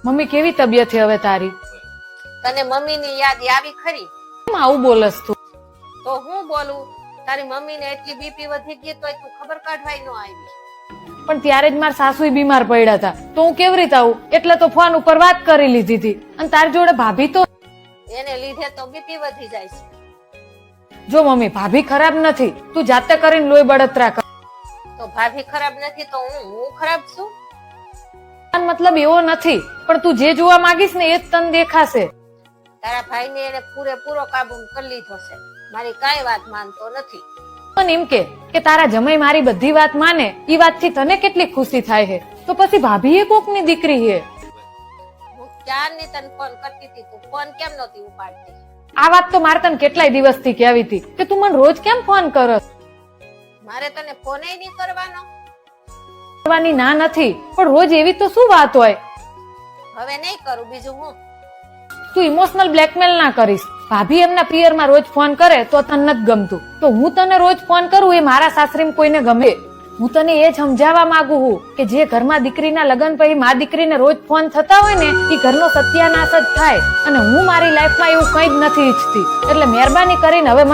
Mummy કેવી તબિયત છે હવે તારી? તને મમ્મીની યાદ આવી ખરી? કેમ આવું બોલસ તું? તો હું બોલું? તારી મમ્મીને એટલી બીપી વધી ગઈ તોય તું ખબર કાઢવાય ન આવી. પણ ત્યારે જ મારા સાસુ બીમાર પડ્યા હતા તો હું કેવી રીતે આવું? એટલે તો ફોન ઉપર વાત કરી લીધી હતી. અને તારી જોડે ભાભી તો એને લીધે તો બીપી વધી જાય છે. જો મમ્મી, ભાભી ખરાબ નથી, તું જાતે કરીને લોહી બળતરા કર. તો ભાભી ખરાબ નથી તો હું ખરાબ છું? મતલબ એવો નથી, પણ તું જે જોવા માંગીશ ને એ જ તને દેખાશે. તારા ભાઈને એને પૂરેપૂરો કાબુ કરી લીધો છે. મારી કાંઈ વાત માનતો નથી. પણ એમ કે તારા જમાઈ મારી બધી વાત માને, ઈ વાતથી તને કેટલી ખુશી થાય છે. તો પછી ભાભી એ કોકની દીકરી છે. હું ક્યારની તને ફોન કરતી હતી, તું ફોન કેમ નહોતી ઉપાડતી? આ વાત તો મારે તને કેટલાય દિવસથી કહેવી હતી કે તું મને રોજ કેમ ફોન કરસ. મારે તને ફોન નહીં કરવાનો? કરવાની ના નથી, પણ રોજ એવી તો શું વાત હોય? હવે નહીં કરું. બીજું હું? તું ઇમોશનલ બ્લેકમેલ ના કરીશ. ભાભી એમના પિયરમાં રોજ ફોન કરે તો તને નથી ગમતું, તો હું તને રોજ ફોન કરું એ મારા સાસરીમાં કોઈને ગમે? હું તને એ સમજાવવા માંગુ છું કે જે ઘરમાં દીકરીના લગ્ન પછી મા દીકરીને રોજ ફોન થતા હોય ને એ ઘરનો સત્યાનાશ જ થાય. અને હું મારી લાઈફમાં એવું કંઈ જ નથી ઈચ્છતી. એટલે મહેરબાની કરીને હવે